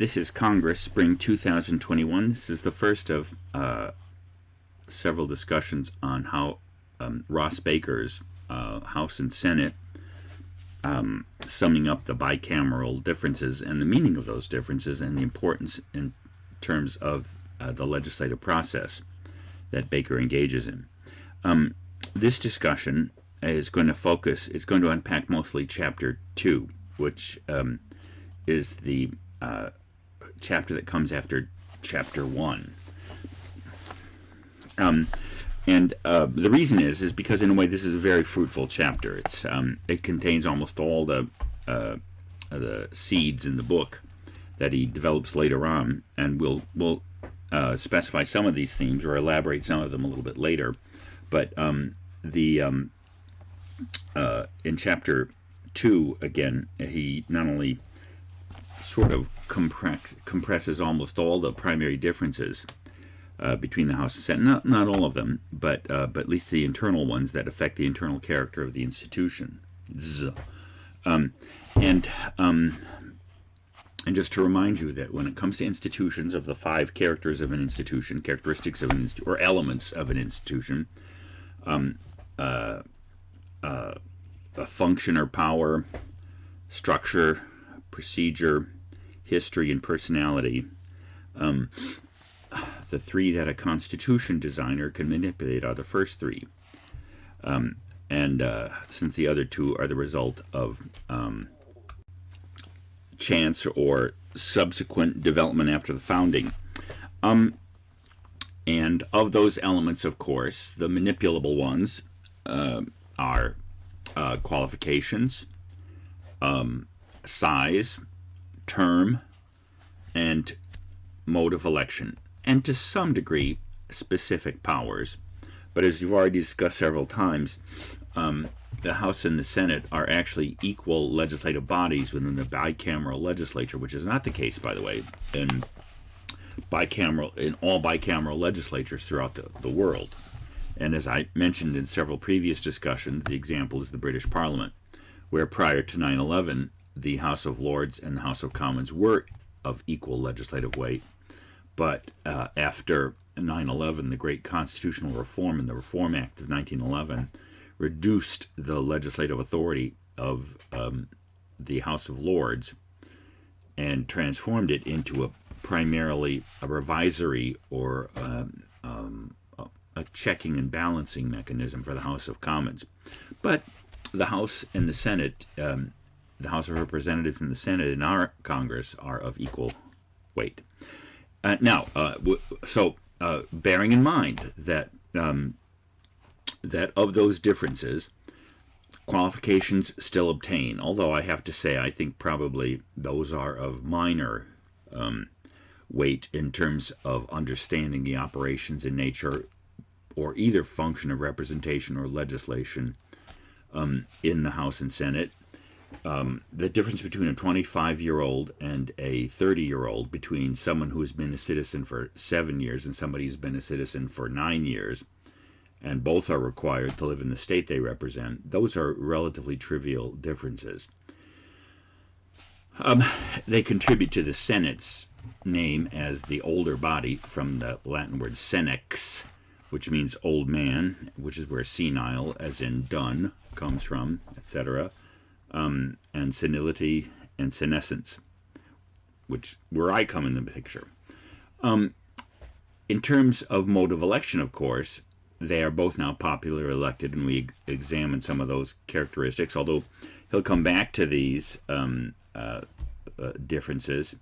This is Congress, Spring 2021. This is the first of several discussions on how Ross Baker's House and Senate, summing up the bicameral differences and the meaning of those differences and the importance in terms of the legislative process that Baker engages in. This discussion is going to focus, it's going to unpack mostly Chapter 2, which is the chapter that comes after Chapter 1. And the reason is because in a way this is a very fruitful chapter. It contains almost all the seeds in the book that he develops later on, and we'll specify some of these themes or elaborate some of them a little bit later. But in Chapter 2, again, he not only sort of compresses almost all the primary differences between the House and Senate, not all of them, but at least the internal ones that affect the internal character of the institution. And just to remind you that when it comes to institutions, of the 5 characters of an institution, characteristics of an institution, or elements of an institution, a function or power, structure, procedure, history, and personality, the 3 that a constitution designer can manipulate are the first 3. Since the other 2 are the result of chance or subsequent development after the founding. And of those elements, of course, the manipulable ones are qualifications, size, term, and mode of election, and to some degree specific powers. But as you've already discussed several times, the House and the Senate are actually equal legislative bodies within the bicameral legislature, which is not the case, by the way, in all bicameral legislatures throughout the world. And as I mentioned in several previous discussions, the example is the British Parliament, where prior to 9/11, the House of Lords and the House of Commons were of equal legislative weight. But after 9/11, the great constitutional reform and the Reform Act of 1911 reduced the legislative authority of the House of Lords and transformed it into primarily a revisory or a checking and balancing mechanism for the House of Commons. But the House and the Senate, the House of Representatives and the Senate in our Congress are of equal weight. Bearing in mind that that of those differences, qualifications still obtain, although I have to say I think probably those are of minor weight in terms of understanding the operations and nature or either function of representation or legislation in the House and Senate. The difference between a 25-year-old and a 30-year-old, between someone who has been a citizen for 7 years and somebody who's been a citizen for 9 years, and both are required to live in the state they represent, those are relatively trivial differences. They contribute to the Senate's name as the older body from the Latin word senex, which means old man, which is where senile, as in done, comes from, etc., and senility and senescence, where I come in the picture. In terms of mode of election, of course, they are both now popularly elected, and we examine some of those characteristics, although he'll come back to these differences.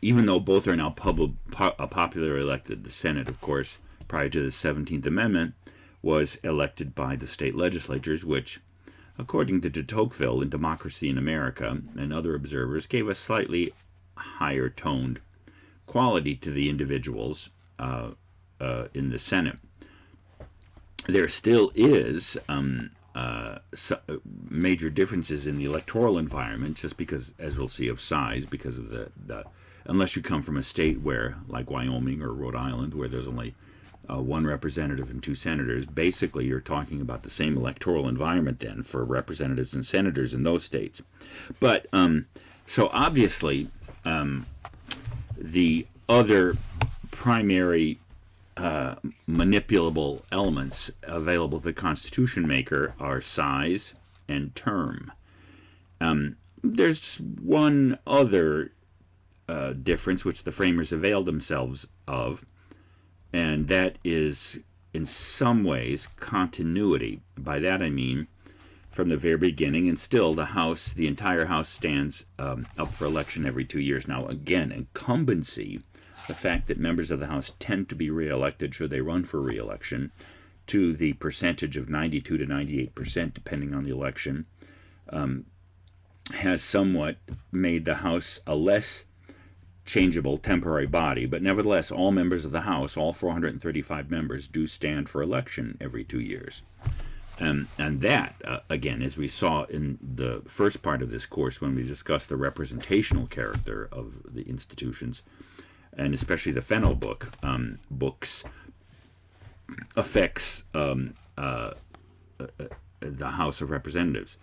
Even though both are now popularly elected, the Senate, of course, prior to the 17th Amendment, was elected by the state legislatures, which, according to de Tocqueville in Democracy in America and other observers, gave a slightly higher toned quality to the individuals in the Senate. There still is major differences in the electoral environment, just because, as we'll see, of size, because of the unless you come from a state where, like Wyoming or Rhode Island, where there's only one representative and 2 senators, basically you're talking about the same electoral environment then for representatives and senators in those states. But so obviously The other primary manipulable elements available to the Constitution maker are size and term. There's one other difference which the framers availed themselves of, and that is in some ways continuity. By that I mean from the very beginning, and still the entire House stands up for election every 2 years. Now again, incumbency, the fact that members of the House tend to be reelected should they run for reelection, to the percentage of 92 to 98% depending on the election, has somewhat made the House a less changeable temporary body, but nevertheless all members of the House, all 435 members, do stand for election every 2 years. And that, again, as we saw in the first part of this course when we discussed the representational character of the institutions, and especially the Fenno books, affects the House of Representatives.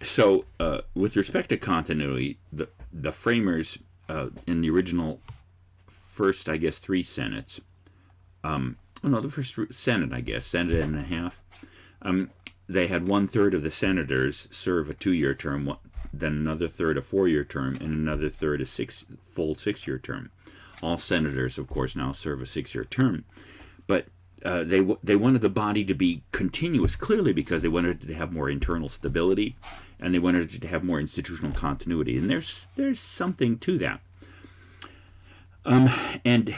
So, with respect to continuity, the framers in the original first, I guess, 3 Senates, the first Senate, I guess, Senate and a half, they had 1/3 of the senators serve a 2-year term, then another third a 4-year term, and another third a full 6-year term. All senators, of course, now serve a 6-year term, but they wanted the body to be continuous, clearly because they wanted it to have more internal stability, and they wanted it to have more institutional continuity, and there's something to that. And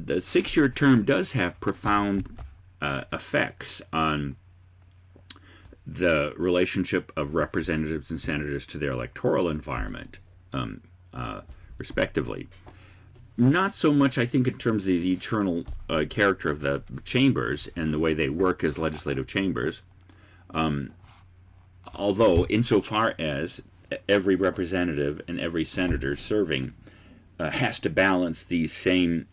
the 6-year term does have profound effects on the relationship of representatives and senators to their electoral environment, respectively. Not so much, I think, in terms of the eternal character of the chambers and the way they work as legislative chambers, although insofar as every representative and every senator serving has to balance these same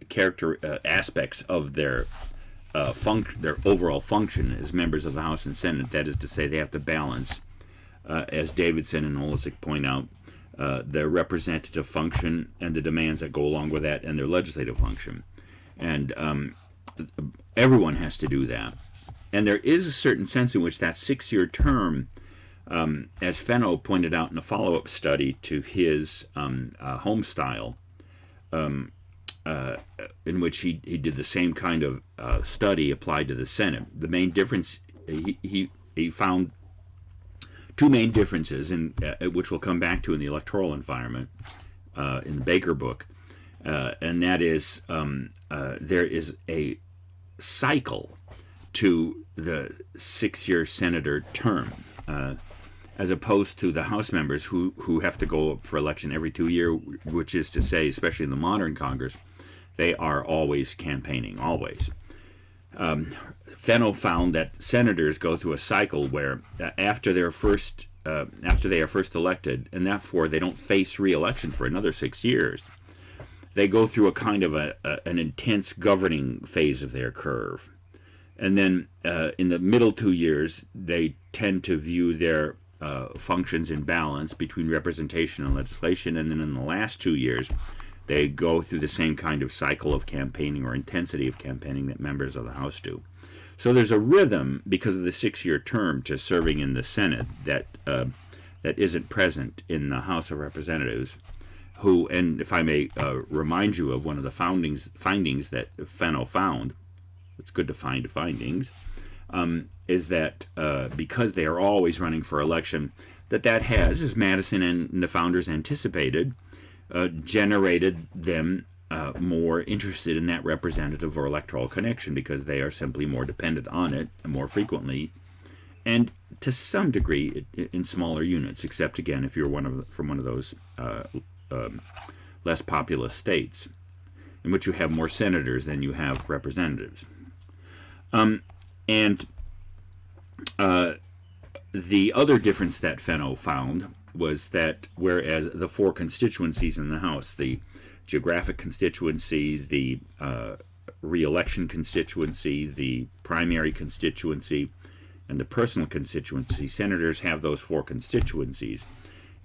character aspects of their their overall function as members of the House and Senate. That is to say, they have to balance, as Davidson and Olesic point out, their representative function and the demands that go along with that, and their legislative function. And everyone has to do that. And there is a certain sense in which that 6-year term, as Fenno pointed out in a follow-up study to his home style, in which he did the same kind of study applied to the Senate. The main difference, he found 2 main differences, which we'll come back to in the electoral environment in the Baker book, and that is there is a cycle to the 6-year senator term, as opposed to the House members who have to go up for election every 2 years, which is to say, especially in the modern Congress, they are always campaigning, always. Fenno found that senators go through a cycle where after they are first elected, and therefore they don't face re-election for another 6 years, they go through a kind of an intense governing phase of their curve. And then in the middle 2 years, they tend to view their functions in balance between representation and legislation, and then in the last 2 years, they go through the same kind of cycle of campaigning or intensity of campaigning that members of the House do. So there's a rhythm, because of the 6-year term, to serving in the Senate that isn't present in the House of Representatives, who, and if I may remind you of one of the findings that Fenno found, it's good to find findings, is that because they are always running for election, that has, as Madison and the founders anticipated, generated them more interested in that representative or electoral connection, because they are simply more dependent on it more frequently, and to some degree in smaller units, except again if you're from one of those less populous states in which you have more senators than you have representatives. And the other difference that Fenno found was that whereas the 4 constituencies in the House, the geographic constituency, the re-election constituency, the primary constituency, and the personal constituency, senators have those 4 constituencies,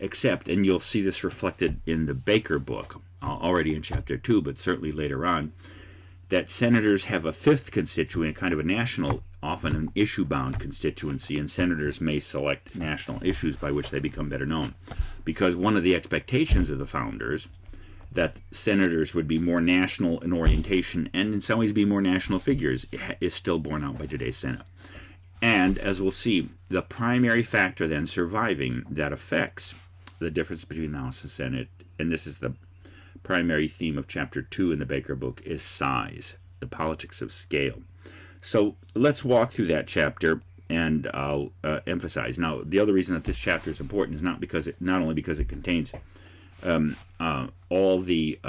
except, and you'll see this reflected in the Baker book, already in chapter 2, but certainly later on, that senators have a fifth constituent, kind of a national, often an issue-bound constituency, and senators may select national issues by which they become better known. Because one of the expectations of the founders, that senators would be more national in orientation and in some ways be more national figures, is still borne out by today's Senate. And, as we'll see, the primary factor then surviving that affects the difference between the House and Senate, and this is the primary theme of chapter 2 in the Baker book, is size, the politics of scale. So let's walk through that chapter, and I'll emphasize. Now, the other reason that this chapter is important is not only because it contains all the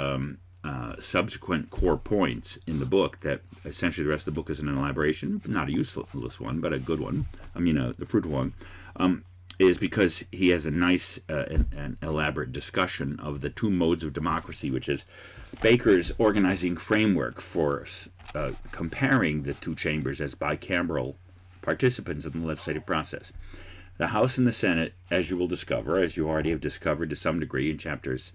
subsequent core points in the book, that essentially the rest of the book is an elaboration, not a useless one, but a good one, the fruitful one, is because he has a nice and elaborate discussion of the two modes of democracy, which is Baker's organizing framework for comparing the two chambers as bicameral participants in the legislative process. The House and the Senate, as you will discover, as you already have discovered to some degree in chapters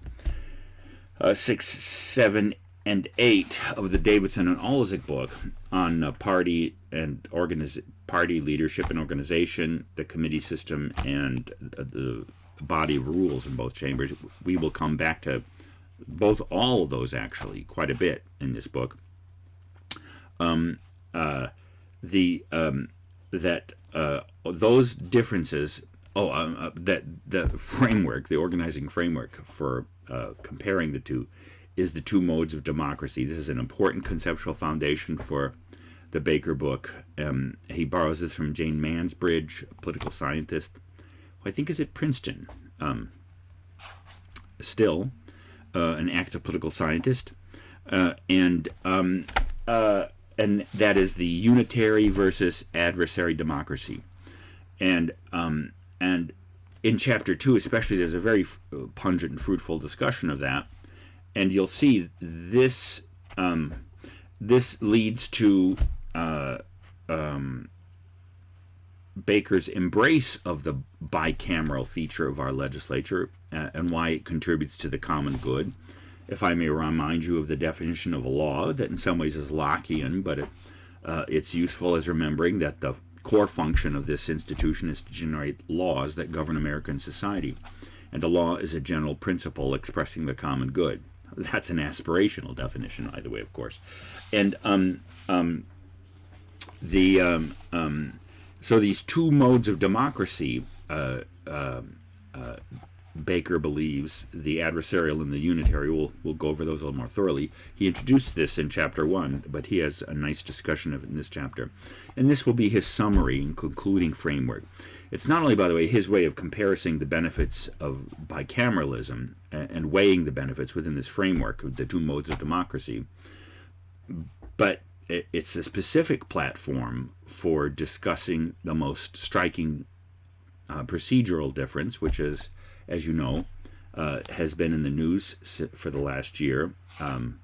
6, 7, and 8 of the Davidson and Olizik book on party leadership and organization, the committee system, and the body of rules in both chambers. We will come back to all of those actually quite a bit in this book. Those differences, that the framework, the organizing framework for comparing the two, is the two modes of democracy. This is an important conceptual foundation for the Baker book. He borrows this from Jane Mansbridge, a political scientist, who I think is at Princeton, still an active political scientist, and that is the unitary versus adversary democracy. And in chapter 2 especially, there's a very pungent and fruitful discussion of that. And you'll see this leads to Baker's embrace of the bicameral feature of our legislature and why it contributes to the common good. If I may remind you of the definition of a law, that in some ways is Lockean, but it's useful as remembering that the core function of this institution is to generate laws that govern American society. And a law is a general principle expressing the common good. That's an aspirational definition, by the way, of course. And so these two modes of democracy, Baker believes, the adversarial and the unitary, we'll go over those a little more thoroughly. He introduced this in chapter 1, but he has a nice discussion of it in this chapter. And this will be his summary and concluding framework. It's not only, by the way, his way of comparing the benefits of bicameralism and weighing the benefits within this framework of the two modes of democracy, but it's a specific platform for discussing the most striking procedural difference, which is, as you know, has been in the news for the last year, and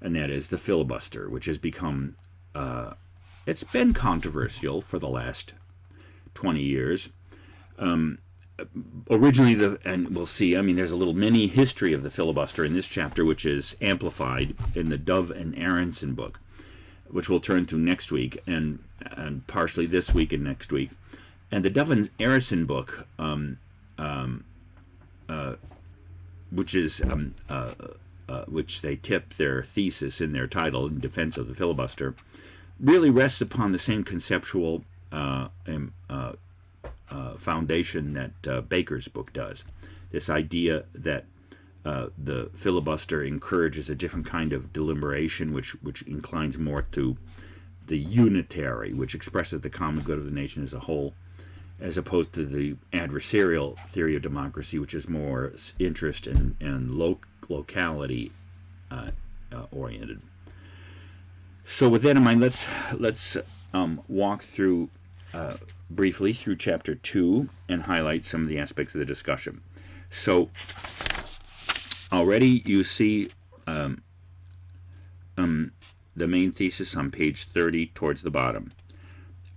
that is the filibuster, which has become, it's been controversial for the last 20 years. Originally, and we'll see, there's a little mini history of the filibuster in this chapter, which is amplified in the Dove and Aronson book, which we'll turn to next week, and partially this week and next week. And the Dove and Aronson book, which they tip their thesis in their title in defense of the filibuster, really rests upon the same conceptual foundation that Baker's book does. This idea that the filibuster encourages a different kind of deliberation, which inclines more to the unitary, which expresses the common good of the nation as a whole, as opposed to the adversarial theory of democracy, which is more interest and locality oriented. So with that in mind, let's walk through briefly through chapter 2 and highlight some of the aspects of the discussion. So already you see the main thesis on page 30 towards the bottom.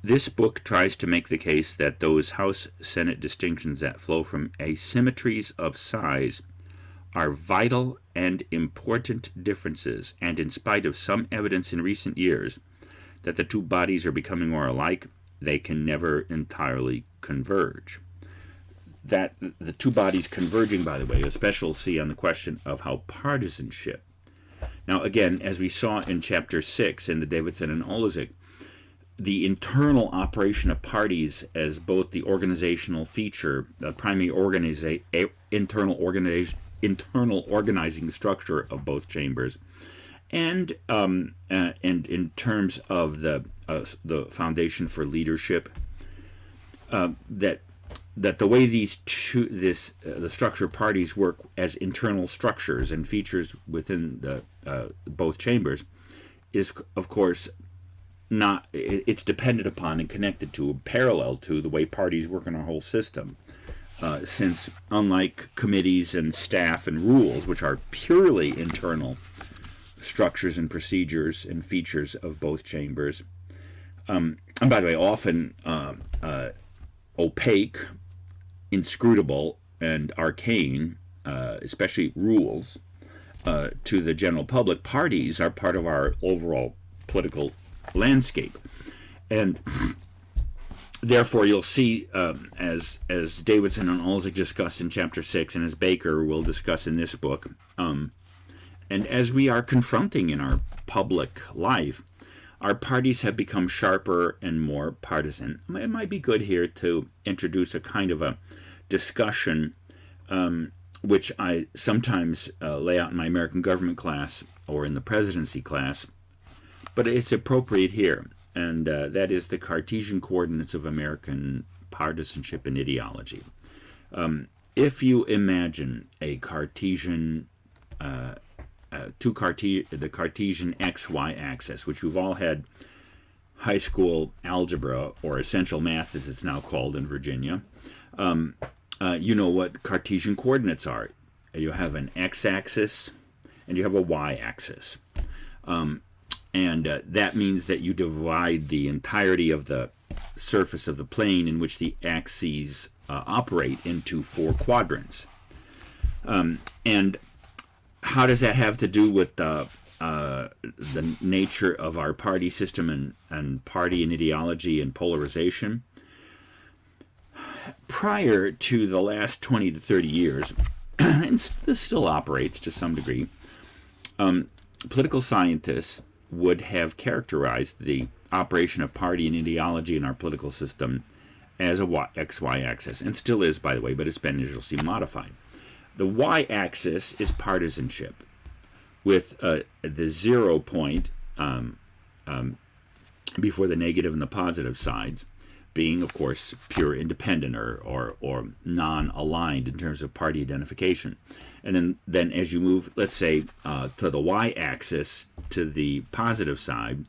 This book tries to make the case that those House-Senate distinctions that flow from asymmetries of size are vital and important differences, and in spite of some evidence in recent years that the two bodies are becoming more alike, they can never entirely converge. That the two bodies converging, by the way, a special C on the question of how partisanship. Now, again, as we saw in Chapter 6 in the Davidson and Olezik, the internal operation of parties as both the organizational feature, the primary internal organizing structure of both chambers, and in terms of the foundation for leadership, that the way the structure of parties work as internal structures and features within the both chambers is, of course, not, it's dependent upon and connected to, parallel to the way parties work in our whole system. Since unlike committees and staff and rules, which are purely internal structures and procedures and features of both chambers, and by the way, often opaque, inscrutable, and arcane, especially rules, to the general public, parties are part of our overall political landscape. And therefore, you'll see, as Davidson and Olezik discussed in Chapter 6, and as Baker will discuss in this book, and as we are confronting in our public life, our parties have become sharper and more partisan. It might be good here to introduce a kind of a discussion, which I sometimes lay out in my American government class or in the presidency class, but it's appropriate here, and that is the Cartesian coordinates of American partisanship and ideology. If you imagine a Cartesian, the Cartesian XY axis, which you've all had high school algebra, or essential math as it's now called in Virginia, you know what Cartesian coordinates are. You have an x-axis and you have a y-axis. And that means that you divide the entirety of the surface of the plane in which the axes operate into 4 quadrants. And how does that have to do with the nature of our party system and party and ideology and polarization? Prior to the last 20 to 30 years, and this still operates to some degree, political scientists would have characterized the operation of party and ideology in our political system as a XY axis, and still is, by the way, but it's been, as you'll see, modified. The y-axis is partisanship, with the 0 point before the negative and the positive sides being, of course, pure independent or non-aligned in terms of party identification. And then as you move, let's say, to the y-axis, to the positive side,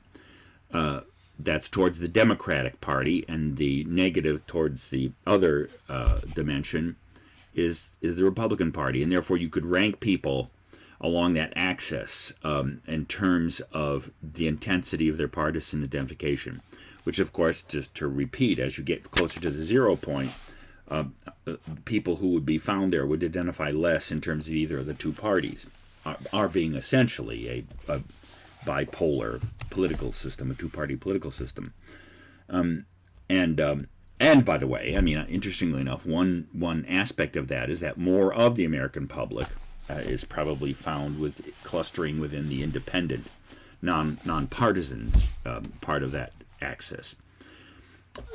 that's towards the Democratic Party, and the negative towards the other dimension is the Republican Party. And therefore you could rank people along that axis in terms of the intensity of their partisan identification, which, of course, just to repeat, as you get closer to the 0 point, people who would be found there would identify less in terms of either of the two parties, are being essentially a bipolar political system, a two-party political system. And by the way, I mean, interestingly enough, one aspect of that is that more of the American public is probably found with clustering within the independent, non-partisans part of that axis.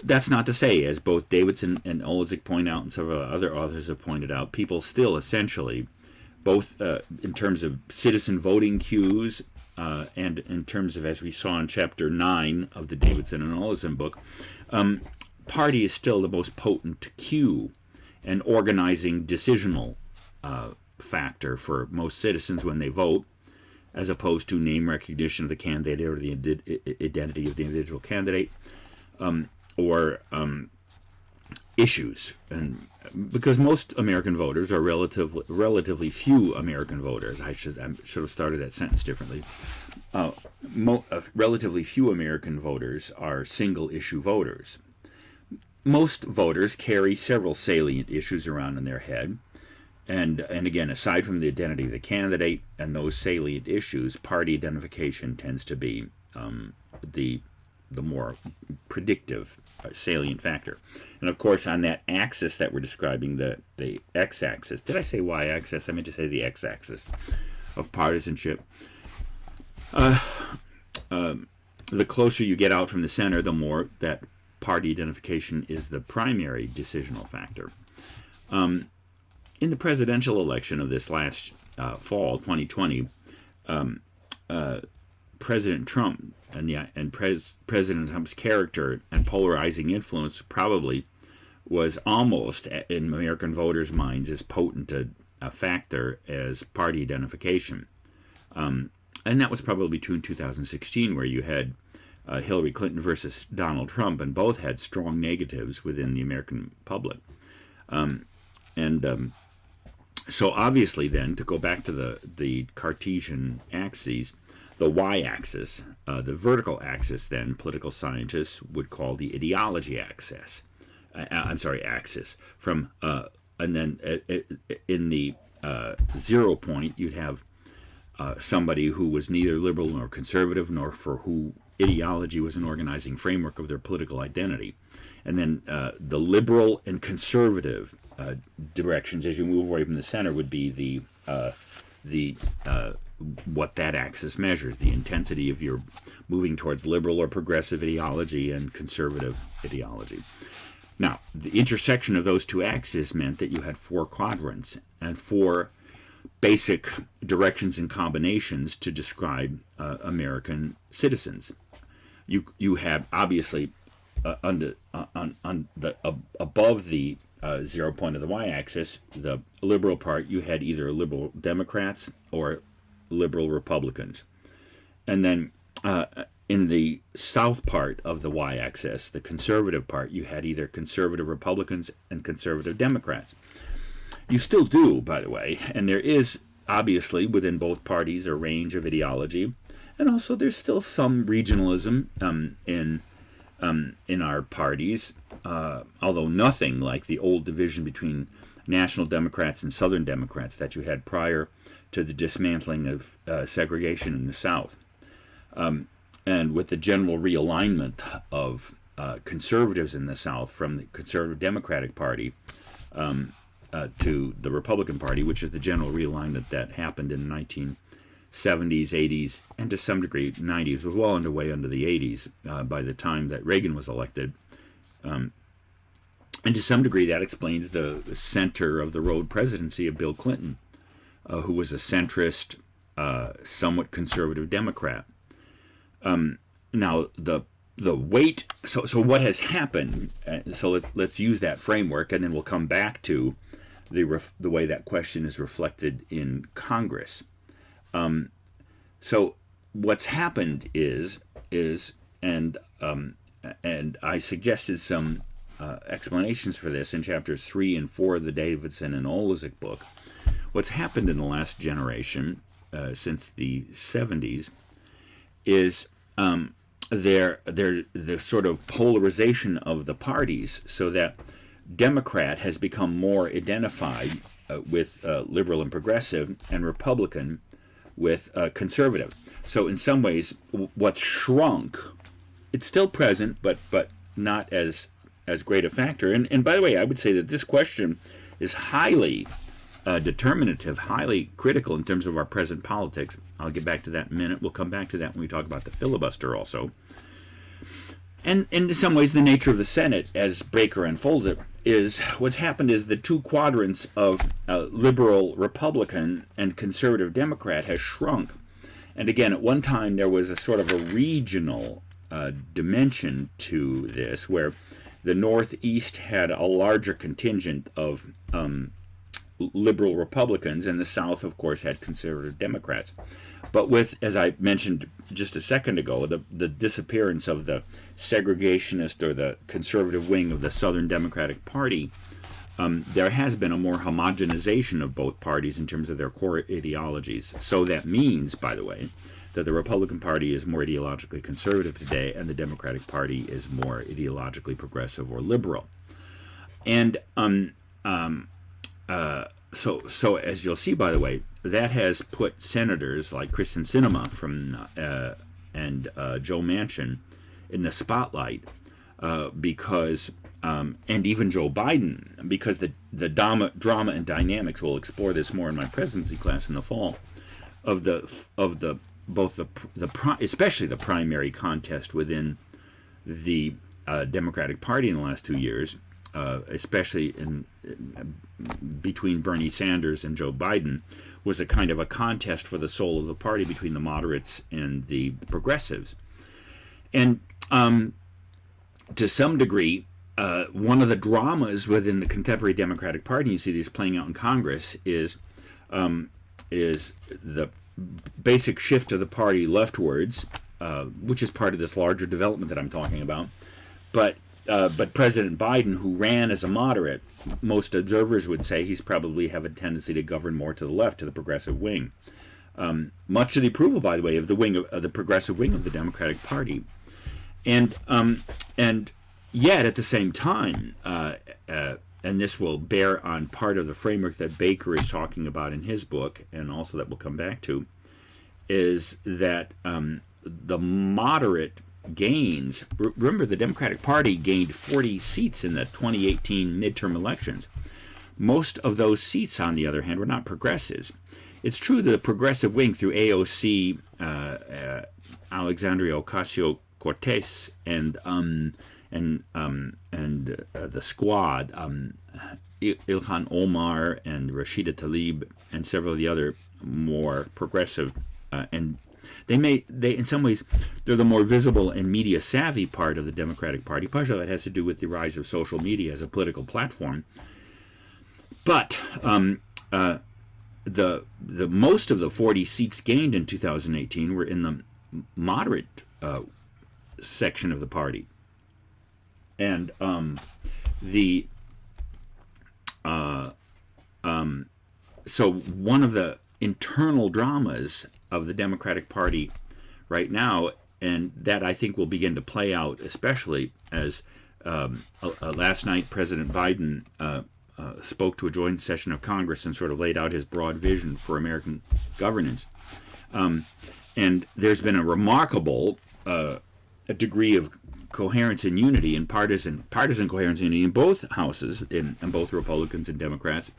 That's not to say, as both Davidson and Olezik point out, and several other authors have pointed out, people still essentially, both in terms of citizen voting queues and in terms of, as we saw in Chapter 9 of the Davidson and Olezik book, party is still the most potent cue and organizing decisional factor for most citizens when they vote, as opposed to name recognition of the candidate or the identity of the individual candidate, or issues. And because most American voters are relatively few American voters, I should have started that sentence differently. relatively few American voters are single-issue voters. Most voters carry several salient issues around in their head. And again, aside from the identity of the candidate and those salient issues, party identification tends to be the more predictive salient factor. And of course, on that axis that we're describing, the x-axis, did I say y-axis? I meant to say the x-axis of partisanship. The closer you get out from the center, the more that party identification is the primary decisional factor. In the presidential election of this last fall, 2020, President Trump and President Trump's character and polarizing influence probably was almost, in American voters' minds, as potent a factor as party identification. And that was probably between 2016, where you had Hillary Clinton versus Donald Trump, and both had strong negatives within the American public. So obviously then, to go back to the Cartesian axes, the y-axis, the vertical axis, then political scientists would call the ideology axis. Axis. From and then in the 0 point, you'd have somebody who was neither liberal nor conservative, nor for who ideology was an organizing framework of their political identity. And then the liberal and conservative directions as you move away from the center would be the what that axis measures, the intensity of your moving towards liberal or progressive ideology and conservative ideology. Now, the intersection of those two axes meant that you had 4 quadrants and 4 basic directions and combinations to describe American citizens. You have obviously above the 0 point of the y-axis, the liberal part, you had either liberal Democrats or liberal Republicans. And then in the south part of the y-axis, the conservative part, you had either conservative Republicans and conservative Democrats. You still do, by the way, and there is obviously within both parties a range of ideology, and also there's still some regionalism in our parties, although nothing like the old division between National Democrats and Southern Democrats that you had prior to the dismantling of segregation in the South. And with the general realignment of conservatives in the South from the Conservative Democratic Party to the Republican Party, which is the general realignment that happened in the 1970s, 80s, and to some degree 90s, was well underway under the 80s by the time that Reagan was elected. And to some degree that explains the center of the road presidency of Bill Clinton, who was a centrist, somewhat conservative Democrat. Now the weight. So what has happened? So let's use that framework, and then we'll come back to the way that question is reflected in Congress. So what's happened is and I suggested some explanations for this in chapters 3 and 4 of the Davidson and Olesik book. What's happened in the last generation, since the 70s, is the sort of polarization of the parties, so that Democrat has become more identified with liberal and progressive, and Republican with conservative. So in some ways, what's shrunk, it's still present, but not as great a factor. And by the way, I would say that this question is highly determinative, highly critical in terms of our present politics. I'll get back to that in a minute. We'll come back to that when we talk about the filibuster also. And in some ways, the nature of the Senate, as Baker unfolds it, is what's happened is the 2 quadrants of liberal Republican and conservative Democrat has shrunk. And again, at one time, there was a sort of a regional dimension to this, where the Northeast had a larger contingent of liberal Republicans, and the South, of course, had conservative Democrats. But with, as I mentioned just a second ago, the disappearance of the segregationist or the conservative wing of the Southern Democratic Party, there has been a more homogenization of both parties in terms of their core ideologies. So that means, by the way, that the Republican Party is more ideologically conservative today, and the Democratic Party is more ideologically progressive or liberal. And so as you'll see, by the way, that has put senators like Kristen Sinema and Joe Manchin in the spotlight because, and even Joe Biden, because the drama and dynamics, we'll explore this more in my presidency class in the fall, especially the primary contest within the Democratic Party in the last 2 years, especially between Bernie Sanders and Joe Biden, was a kind of a contest for the soul of the party between the moderates and the progressives. And to some degree, one of the dramas within the contemporary Democratic Party, you see these playing out in Congress, is the basic shift of the party leftwards, which is part of this larger development that I'm talking about. But President Biden, who ran as a moderate, most observers would say he's probably have a tendency to govern more to the left, to the progressive wing. Much to the approval, by the way, of the progressive wing of the Democratic Party. And yet, at the same time, and this will bear on part of the framework that Baker is talking about in his book, and also that we'll come back to, is that the moderate gains. Remember, the Democratic Party gained 40 seats in the 2018 midterm elections. Most of those seats, on the other hand, were not progressives. It's true that the progressive wing through AOC, Alexandria Ocasio-Cortez, and the squad, Ilhan Omar and Rashida Tlaib, and several of the other more progressive and they in some ways they're the more visible and media savvy part of the Democratic Party. Part of that has to do with the rise of social media as a political platform. But the most of the 40 seats gained in 2018 were in the moderate section of the party, and so one of the internal dramas of the Democratic Party right now, and that I think will begin to play out, especially as last night President Biden spoke to a joint session of Congress and sort of laid out his broad vision for American governance. And there's been a remarkable a degree of coherence and unity and partisan coherence and unity in both houses, in both Republicans and Democrats.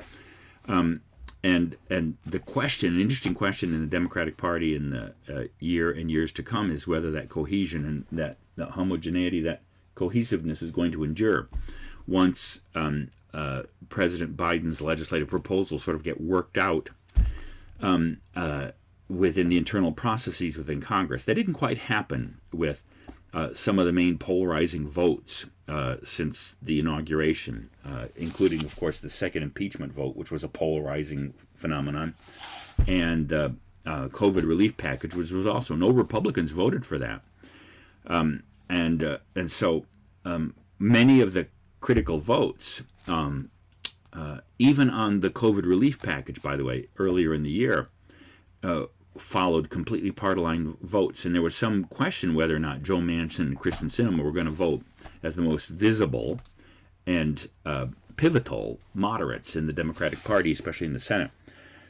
And the question, an interesting question in the Democratic Party in the year and years to come, is whether that cohesion and that homogeneity, that cohesiveness is going to endure once President Biden's legislative proposals sort of get worked out within the internal processes within Congress. That didn't quite happen with some of the main polarizing votes since the inauguration, including, of course, the second impeachment vote, which was a polarizing phenomenon, and COVID relief package, which was also, no Republicans voted for that. And so many of the critical votes, even on the COVID relief package, by the way, earlier in the year, followed completely party-line votes, and there was some question whether or not Joe Manchin and Kristen Sinema were going to vote as the most visible and pivotal moderates in the Democratic Party, especially in the Senate.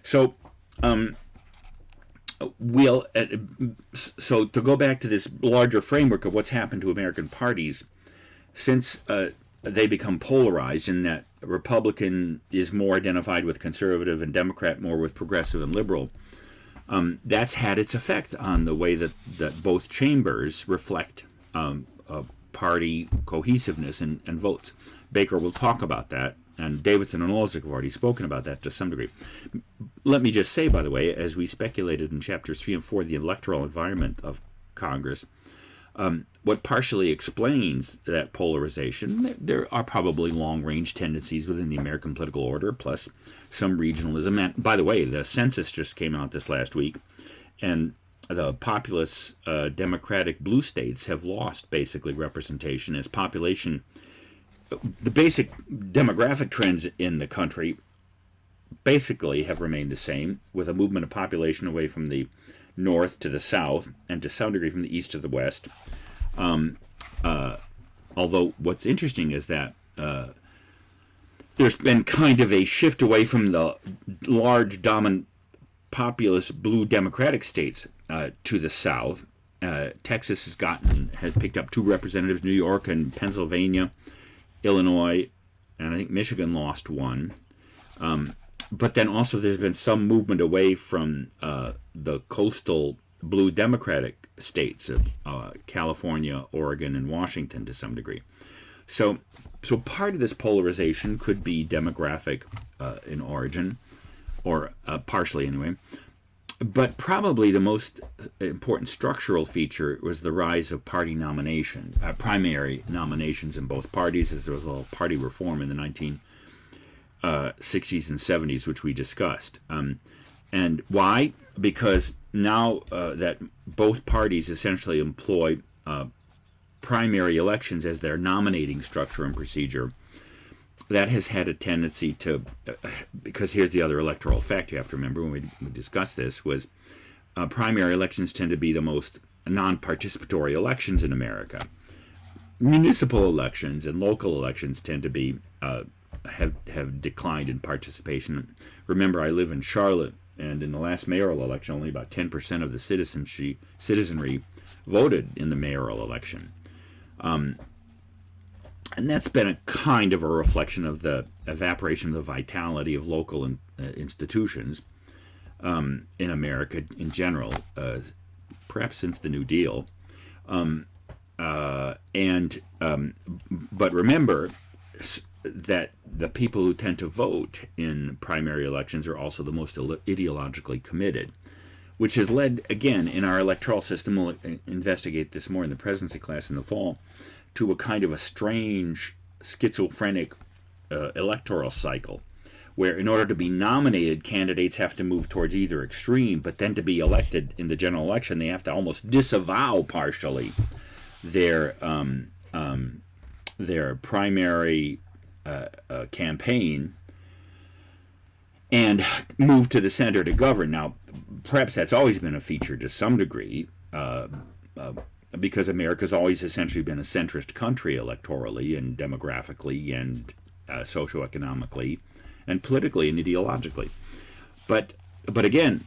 So, so to go back to this larger framework of what's happened to American parties since they become polarized, in that Republican is more identified with conservative and Democrat more with progressive and liberal. That's had its effect on the way that both chambers reflect party cohesiveness and votes. Baker will talk about that, and Davidson and Olzik have already spoken about that to some degree. Let me just say, by the way, as we speculated in chapters 3 and 4, the electoral environment of Congress, what partially explains that polarization, there are probably long-range tendencies within the American political order, plus some regionalism. And by the way, the census just came out this last week, and the populous Democratic blue states have lost basically representation as population. The basic demographic trends in the country basically have remained the same, with a movement of population away from the north to the south, and to some degree from the east to the west. Although what's interesting is that there's been kind of a shift away from the large, dominant, populous blue democratic states to the south. Texas has picked up 2 representatives, New York and Pennsylvania, Illinois, and I think Michigan lost 1. But then also there's been some movement away from the coastal blue democratic states of California, Oregon, and Washington to some degree. So part of this polarization could be demographic in origin, or partially anyway. But probably the most important structural feature was the rise of party nomination, primary nominations in both parties, as there was a little party reform in the 1960s and 70s, which we discussed. And why? Because now that both parties essentially employ primary elections as their nominating structure and procedure, that has had a tendency to, because here's the other electoral fact you have to remember when we discussed this, was primary elections tend to be the most non-participatory elections in America. Municipal elections and local elections tend to be have declined in participation. Remember, I live in Charlotte, and in the last mayoral election, only about 10% of the citizenry voted in the mayoral election. And that's been a kind of a reflection of the evaporation of the vitality of local institutions in America in general, perhaps since the New Deal. But remember that the people who tend to vote in primary elections are also the most ideologically committed, which has led, again, in our electoral system, we'll investigate this more in the presidency class in the fall, to a kind of a strange, schizophrenic electoral cycle, where in order to be nominated, candidates have to move towards either extreme, but then to be elected in the general election, they have to almost disavow partially their primary campaign and move to the center to govern. Now, perhaps that's always been a feature to some degree, because America's always essentially been a centrist country electorally and demographically and socioeconomically and politically and ideologically. But again,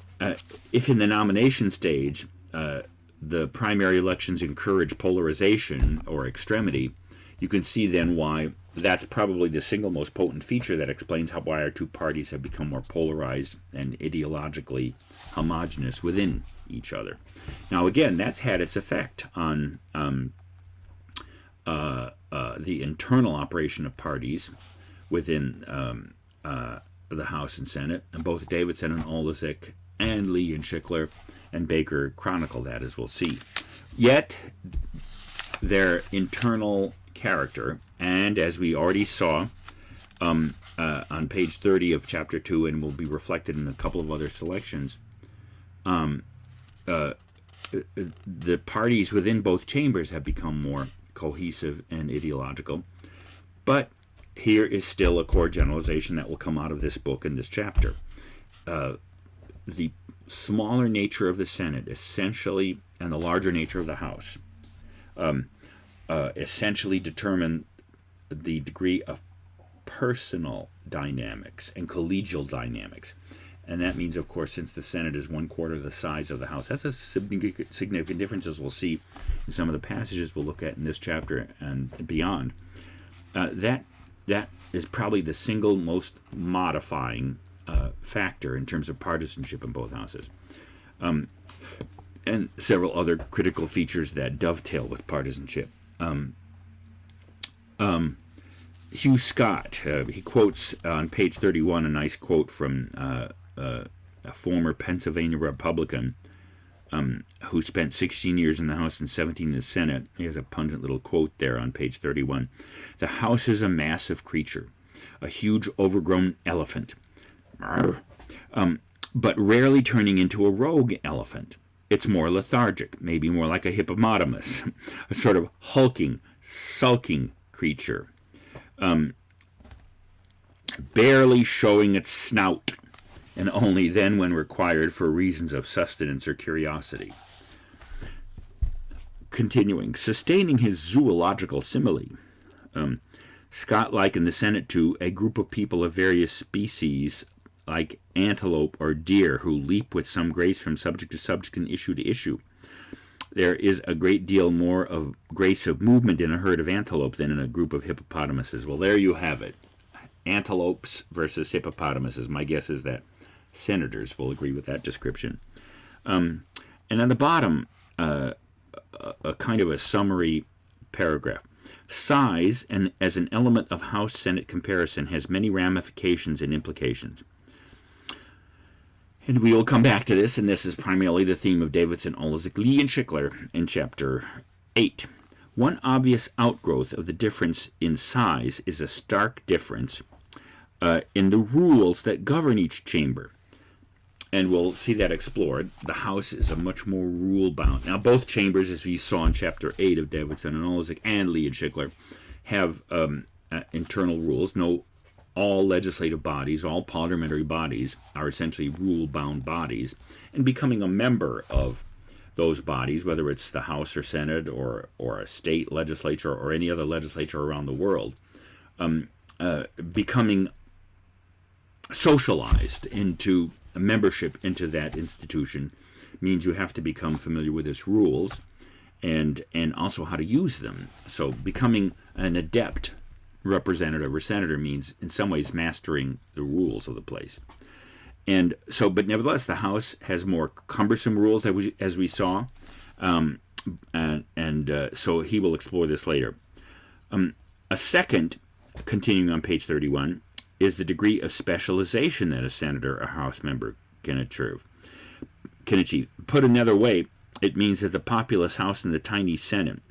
if in the nomination stage the primary elections encourage polarization or extremity, you can see then why that's probably the single most potent feature that explains why our 2 parties have become more polarized and ideologically homogenous within each other. Now, again, that's had its effect on the internal operation of parties within the House and Senate, and both Davidson and Olezik and Lee and Schickler and Baker chronicle that, as we'll see. Yet, their internal character, and as we already saw on page 30 of chapter 2, and will be reflected in a couple of other selections, the parties within both chambers have become more cohesive and ideological. But here is still a core generalization that will come out of this book and this chapter. The smaller nature of the Senate essentially, and the larger nature of the House, essentially determine the degree of personal dynamics and collegial dynamics. And that means, of course, since the Senate is 1/4 the size of the House, that's a significant difference, as we'll see in some of the passages we'll look at in this chapter and beyond. That is probably the single most modifying factor in terms of partisanship in both houses. And several other critical features that dovetail with partisanship. Hugh Scott, he quotes on page 31 a nice quote from a former Pennsylvania Republican who spent 16 years in the House and 17 in the Senate. He has a pungent little quote there on page 31. "The House is a massive creature, a huge overgrown elephant, but rarely turning into a rogue elephant. It's more lethargic, maybe more like a hippopotamus, a sort of hulking, sulking creature, barely showing its snout and only then when required for reasons of sustenance or curiosity. Continuing, sustaining his zoological simile, Scott likened the Senate to a group of people of various species, like antelope or deer, who leap with some grace from subject to subject and issue to issue. There is a great deal more of grace of movement in a herd of antelope than in a group of hippopotamuses. Well, there you have it. Antelopes versus hippopotamuses. My guess is that senators will agree with that description. And on the bottom, a kind of a summary paragraph. Size, and as an element of House-Senate comparison, has many ramifications and implications. And we will come back to this, and this is primarily the theme of Davidson, Olezik, Lee, and Schickler in Chapter 8. One obvious outgrowth of the difference in size is a stark difference in the rules that govern each chamber. And we'll see that explored. The House is a much more rule-bound. Now, both chambers, as we saw in Chapter 8 of Davidson and Olezik and Lee and Schickler, have internal rules. All legislative bodies, all parliamentary bodies, are essentially rule-bound bodies, and becoming a member of those bodies, whether it's the House or Senate or a state legislature or any other legislature around the world, becoming socialized into membership into that institution means you have to become familiar with its rules and also how to use them. So becoming an adept representative or senator means in some ways mastering the rules of the place. And so, but nevertheless, the House has more cumbersome rules, as we saw, so he will explore this later. A second, continuing on page 31, is the degree of specialization that a senator or House member can achieve. Put another way, it means that the populous House and the tiny Senate,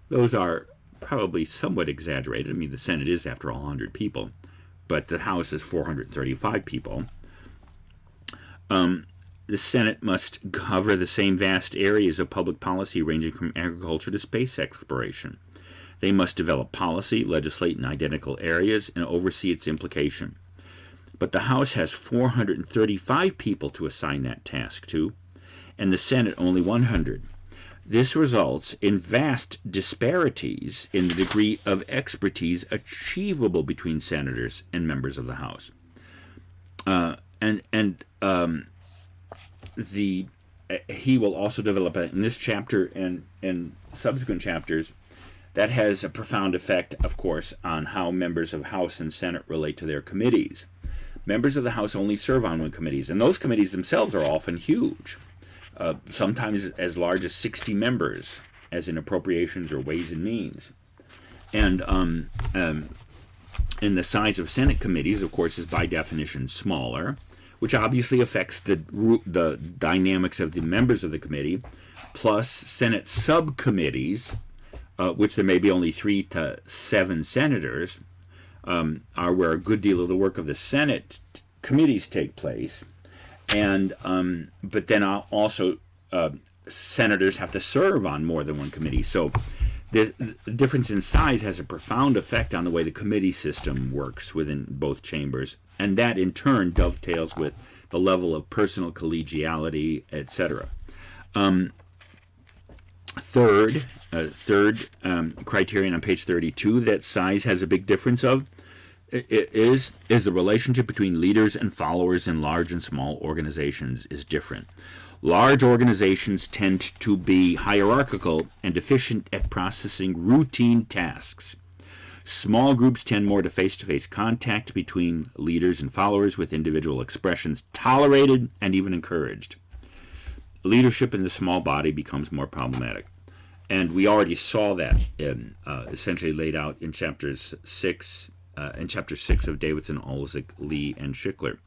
those are probably somewhat exaggerated. I mean, the Senate is, after all, 100 people, but the House is 435 people. The Senate must cover the same vast areas of public policy ranging from agriculture to space exploration. They must develop policy, legislate in identical areas, and oversee its implication. But the House has 435 people to assign that task to, and the Senate only 100. This results in vast disparities in the degree of expertise achievable between senators and members of the House. He will also develop in this chapter and subsequent chapters that has a profound effect, of course, on how members of House and Senate relate to their committees. Members of the House only serve on one committees, and those committees themselves are often huge. Sometimes as large as 60 members, as in appropriations or ways and means. And the size of Senate committees, of course, is by definition smaller, which obviously affects the dynamics of the members of the committee, plus Senate subcommittees, which there may be only 3 to 7 senators, are where a good deal of the work of the Senate committees take place. And but then also senators have to serve on more than one committee. So the difference in size has a profound effect on the way the committee system works within both chambers, and that in turn dovetails with the level of personal collegiality, etc. Third criterion on page 32 that size has a big difference of is the relationship between leaders and followers in large and small organizations is different. Large organizations tend to be hierarchical and efficient at processing routine tasks. Small groups tend more to face-to-face contact between leaders and followers, with individual expressions tolerated and even encouraged. Leadership in the small body becomes more problematic. And we already saw that essentially laid out in chapter 6 of Davidson, Olezik, Lee, and Schickler.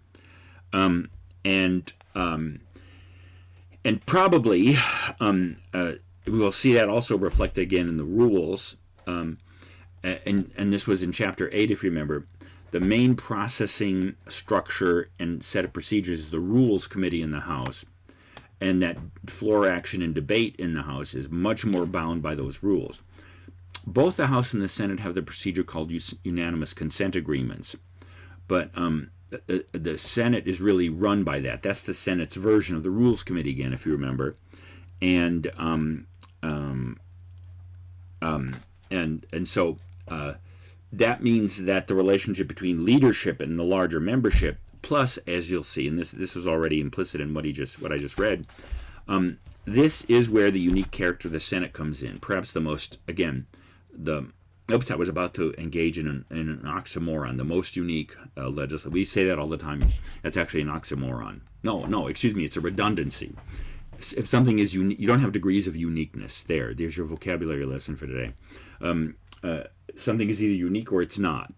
And probably we will see that also reflected again in the rules. And this was in Chapter 8, if you remember. The main processing structure and set of procedures is the Rules Committee in the House. And that floor action and debate in the House is much more bound by those rules. Both the House and the Senate have the procedure called unanimous consent agreements. But the Senate is really run by that. That's the Senate's version of the Rules Committee again, if you remember, and so that means that the relationship between leadership and the larger membership, plus, as you'll see, and this was already implicit in what I just read, this is where the unique character of the Senate comes in. Perhaps the most, again, oops, I was about to engage in an oxymoron, the most unique legislature. We say that all the time. That's actually an oxymoron. No, excuse me, it's a redundancy. If something is unique, you don't have degrees of uniqueness. There's your vocabulary lesson for today. Something is either unique or it's not.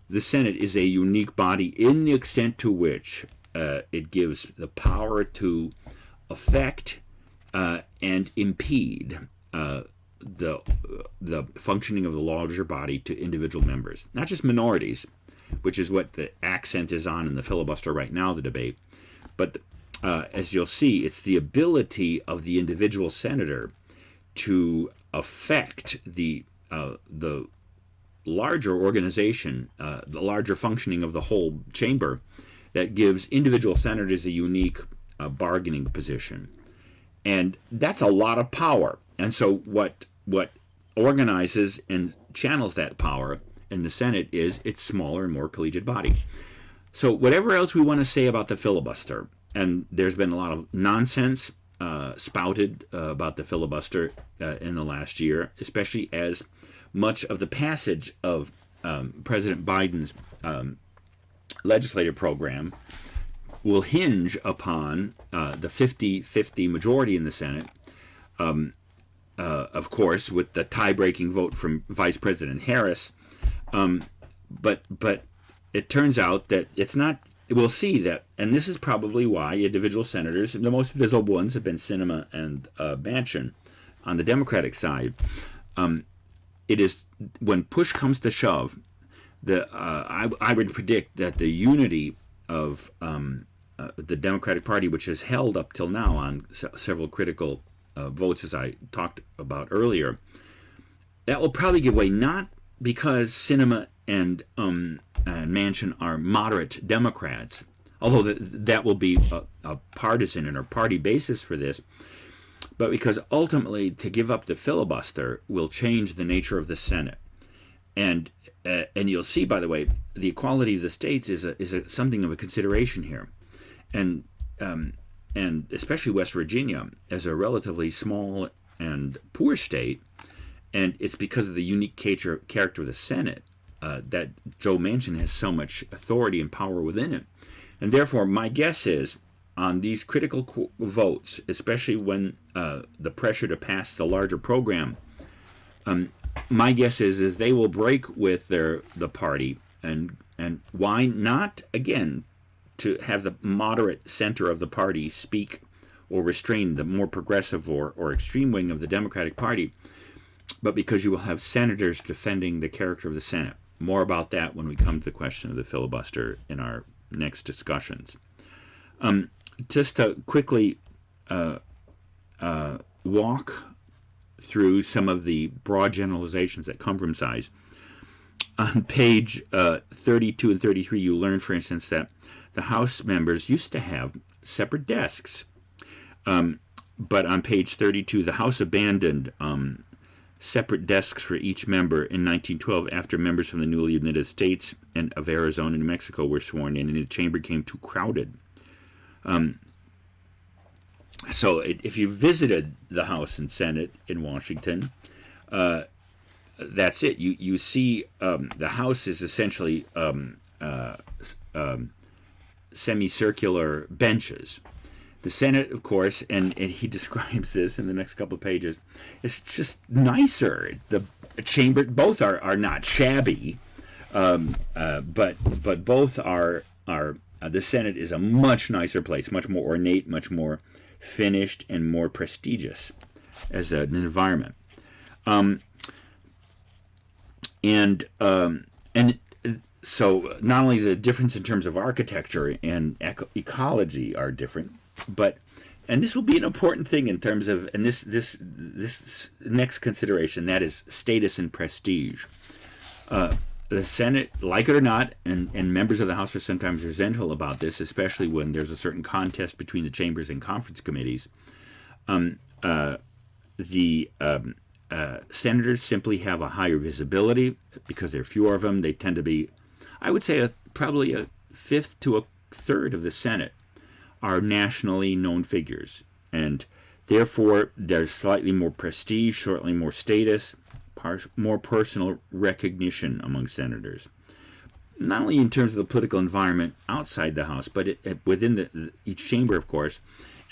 The Senate is a unique body in the extent to which it gives the power to affect and impede the functioning of the larger body to individual members, not just minorities, which is what the accent is on in the filibuster right now, the debate, but as you'll see, it's the ability of the individual senator to affect the larger organization, the larger functioning of the whole chamber, that gives individual senators a unique bargaining position. And that's a lot of power. And so what organizes and channels that power in the Senate is its smaller and more collegiate body. So whatever else we want to say about the filibuster, and there's been a lot of nonsense spouted about the filibuster in the last year, especially as much of the passage of President Biden's legislative program will hinge upon the 50-50 majority in the Senate, of course, with the tie-breaking vote from Vice President Harris. But it turns out that it's not. We'll see that, and this is probably why individual senators, the most visible ones have been Sinema and Manchin on the Democratic side. It is when push comes to shove, I would predict that the unity of the Democratic Party, which has held up till now on several critical votes, as I talked about earlier, that will probably give way, not because Sinema and Manchin are moderate Democrats, although that will be a partisan and a party basis for this, but because ultimately to give up the filibuster will change the nature of the Senate. And you'll see, by the way, the equality of the states is something of a consideration here, and especially West Virginia as a relatively small and poor state, and it's because of the unique character of the Senate that Joe Manchin has so much authority and power within it, and therefore my guess is on these critical votes, especially when the pressure to pass the larger program. My guess is they will break with the party, and why not, again, to have the moderate center of the party speak or restrain the more progressive or extreme wing of the Democratic Party, but because you will have senators defending the character of the Senate. More about that when we come to the question of the filibuster in our next discussions. Just to quickly walk through some of the broad generalizations that come from size. On page 32 and 33, you learn, for instance, that the House members used to have separate desks. But on page 32, the House abandoned separate desks for each member in 1912 after members from the newly admitted states and of Arizona and New Mexico were sworn in, and the chamber became too crowded. So if you visited the House and Senate in Washington, that's it. You see the House is essentially semicircular benches. The Senate, of course, and he describes this in the next couple of pages, it's just nicer. The chamber, both are not shabby, but both are the Senate is a much nicer place, much more ornate, much more finished, and more prestigious as an environment. And so not only the difference in terms of architecture and ecology are different, and this will be an important thing in terms of, and this next consideration, that is status and prestige. the Senate, like it or not, and members of the House are sometimes resentful about this, especially when there's a certain contest between the chambers and conference committees. The senators simply have a higher visibility because there are fewer of them. They tend to be, I would say, probably a fifth to a third of the Senate are nationally known figures, and therefore there's slightly more prestige, slightly more status, more personal recognition among senators. Not only in terms of the political environment outside the House, but within each chamber, of course.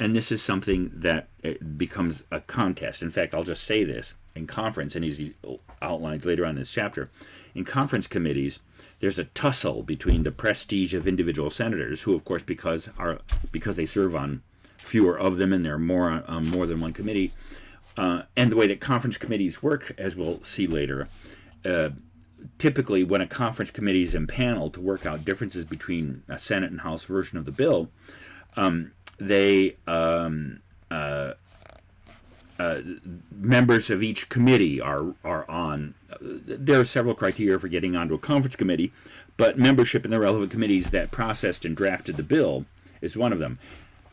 And this is something that becomes a contest. In fact, I'll just say this. In conference, and he outlines later on in this chapter, in conference committees, there's a tussle between the prestige of individual senators, who, of course, because they serve on fewer of them and there are more on more than one committee, and the way that conference committees work, as we'll see later, typically when a conference committee is impaneled to work out differences between a Senate and House version of the bill, members of each committee are on. There are several criteria for getting onto a conference committee, but membership in the relevant committees that processed and drafted the bill is one of them.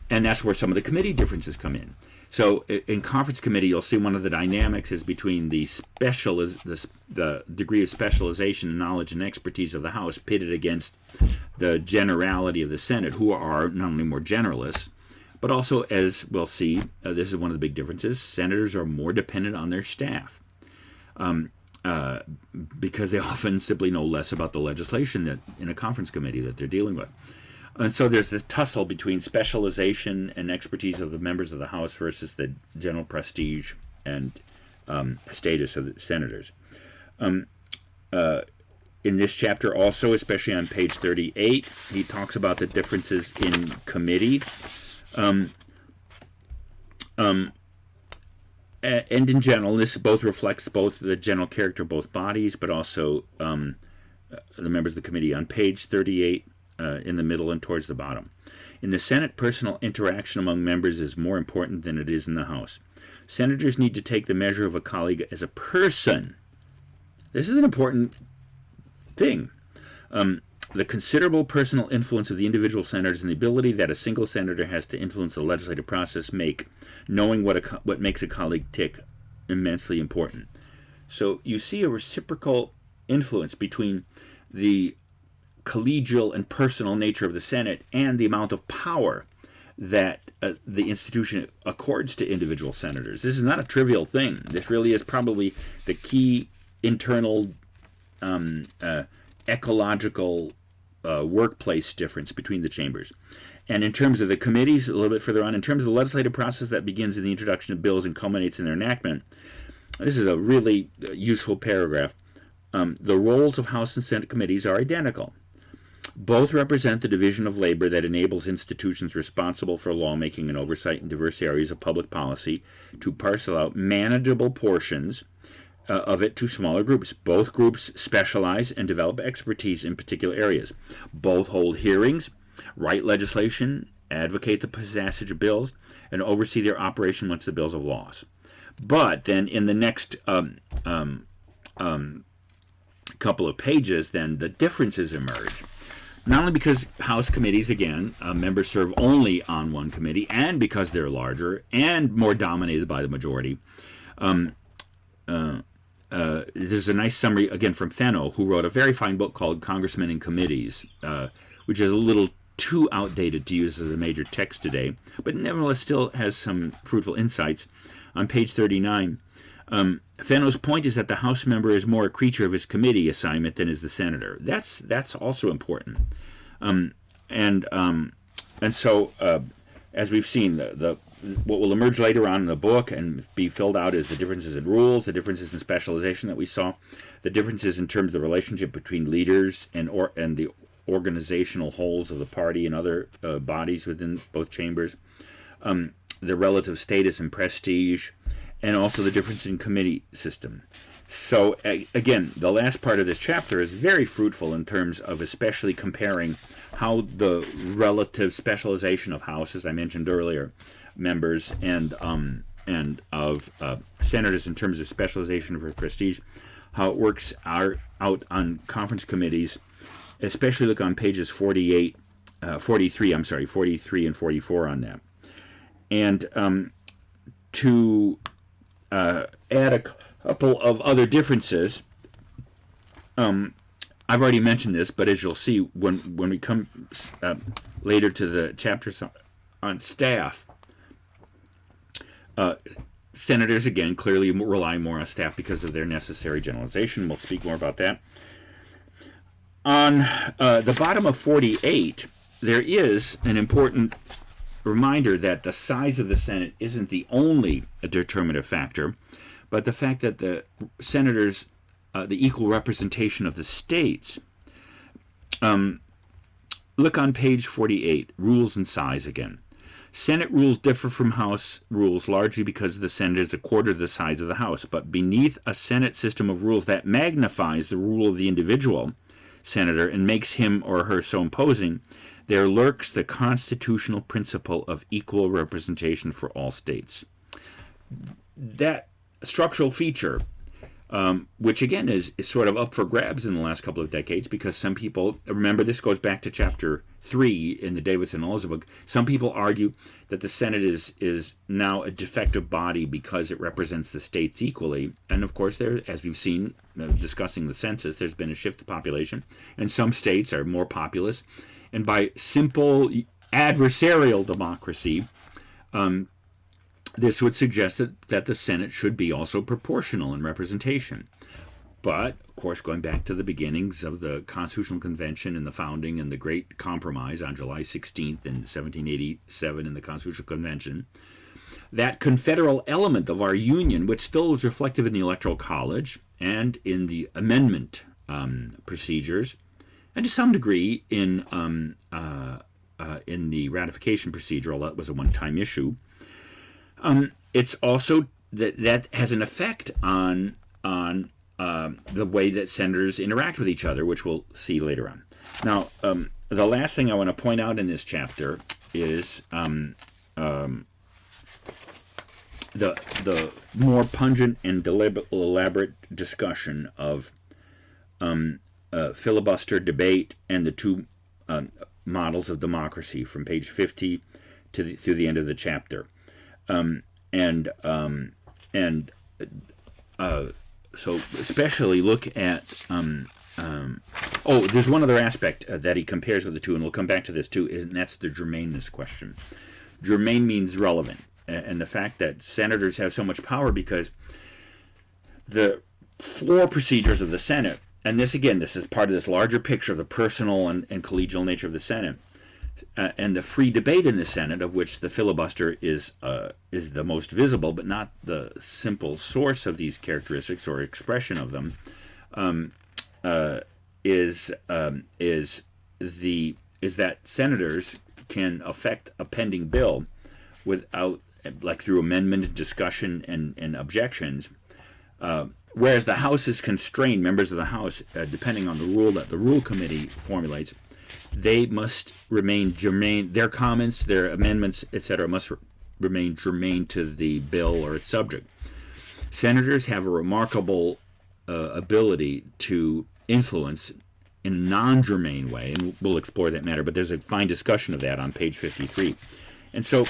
And that's where some of the committee differences come in. So in conference committee, you'll see one of the dynamics is between the degree of specialization and knowledge and expertise of the House pitted against the generality of the Senate, who are not only more generalists, but also, as we'll see, this is one of the big differences, senators are more dependent on their staff because they often simply know less about the legislation that in a conference committee that they're dealing with. And so there's this tussle between specialization and expertise of the members of the House versus the general prestige and status of the senators. In this chapter also, especially on page 38, he talks about the differences in committee. And in general, this both reflects both the general character of both bodies, but also the members of the committee. On page 38, in the middle and towards the bottom. In the Senate, personal interaction among members is more important than it is in the House. Senators need to take the measure of a colleague as a person. This is an important thing. The considerable personal influence of the individual senators and the ability that a single senator has to influence the legislative process make knowing what makes a colleague tick immensely important. So you see a reciprocal influence between the collegial and personal nature of the Senate and the amount of power that the institution accords to individual senators. This is not a trivial thing. This really is probably the key internal ecological workplace difference between the chambers. And in terms of the committees, a little bit further on, in terms of the legislative process that begins in the introduction of bills and culminates in their enactment, this is a really useful paragraph. The roles of House and Senate committees are identical. Both represent the division of labor that enables institutions responsible for lawmaking and oversight in diverse areas of public policy to parcel out manageable portions of it to smaller groups. Both groups specialize and develop expertise in particular areas. Both hold hearings, write legislation, advocate the passage of bills, and oversee their operation once the bills are laws. But then in the next couple of pages, then the differences emerge. Not only because House committees, again, members serve only on one committee, and because they're larger and more dominated by the majority. There's a nice summary, again, from Fenno, who wrote a very fine book called Congressmen and Committees, which is a little too outdated to use as a major text today, but nevertheless still has some fruitful insights. On page 39, Fenno's point is that the House member is more a creature of his committee assignment than is the senator. That's also important. And so, as we've seen, what will emerge later on in the book and be filled out is the differences in rules, the differences in specialization that we saw, the differences in terms of the relationship between leaders and the organizational wholes of the party and other bodies within both chambers, the relative status and prestige, and also the difference in committee system. So again, the last part of this chapter is very fruitful in terms of especially comparing how the relative specialization of House, as I mentioned earlier, members and of senators in terms of specialization for prestige, how it works out on conference committees, especially look on pages 43 and 44 on that. And to add a couple of other differences, I've already mentioned this, but as you'll see when we come later to the chapters on staff, senators, again, clearly rely more on staff because of their necessary generalization. We'll speak more about that. On the bottom of 48, there is an important reminder that the size of the Senate isn't the only determinative factor, but the fact that the senators, the equal representation of the states. Look on page 48, rules and size again. Senate rules differ from House rules largely because the Senate is a quarter the size of the House, but beneath a Senate system of rules that magnifies the rule of the individual senator and makes him or her so imposing, there lurks the constitutional principle of equal representation for all states. That structural feature, which again is sort of up for grabs in the last couple of decades, because some people, remember this goes back to chapter 3 in the Davidson-Alza book, some people argue that the Senate is now a defective body because it represents the states equally. And of course, there, as we've seen discussing the census, there's been a shift of population, and some states are more populous. And by simple adversarial democracy, this would suggest that the Senate should be also proportional in representation. But, of course, going back to the beginnings of the Constitutional Convention and the founding and the Great Compromise on July 16th in 1787 in the Constitutional Convention, that confederal element of our Union, which still is reflective in the Electoral College and in the amendment procedures, and to some degree in the ratification procedure, although that was a one-time issue, it's also that has an effect on the way that senators interact with each other, which we'll see later on. Now, the last thing I want to point out in this chapter is the more pungent and elaborate discussion of filibuster debate and the two models of democracy from page 50 through the end of the chapter. So especially look at there's one other aspect that he compares with the two, and we'll come back to this too, and that's the germaneness question. Germane means relevant, and the fact that senators have so much power because the floor procedures of the Senate, and this is part of this larger picture of the personal and collegial nature of the Senate, and the free debate in the Senate, of which the filibuster is the most visible, but not the simple source of these characteristics or expression of them, is that senators can affect a pending bill without, like through amendment, discussion, and objections, whereas the House is constrained. Members of the House, depending on the rule that the Rule Committee formulates, they must remain germane. Their comments, their amendments, etc., must remain germane to the bill or its subject. Senators have a remarkable ability to influence in a non-germane way, and we'll explore that matter, but there's a fine discussion of that on page 53. And so,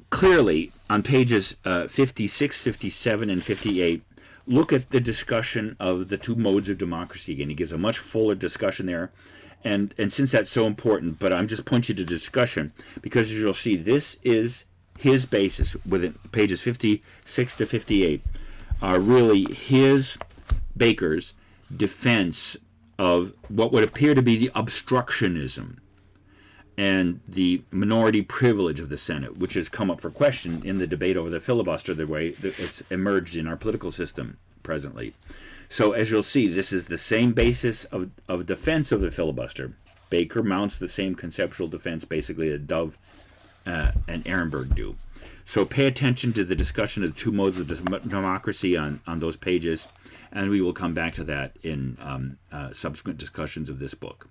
clearly, on pages 56, 57, and 58, look at the discussion of the two modes of democracy again. He gives a much fuller discussion there. And since that's so important, but I'm just pointing you to discussion, because as you'll see, this is his basis. Within pages 56 to 58 are really his, Baker's, defense of what would appear to be the obstructionism and the minority privilege of the Senate, which has come up for question in the debate over the filibuster, the way that it's emerged in our political system presently. So as you'll see, this is the same basis of defense of the filibuster. Baker mounts the same conceptual defense basically that Dove and Ehrenberg do. So pay attention to the discussion of the two modes of democracy on those pages, and we will come back to that in subsequent discussions of this book.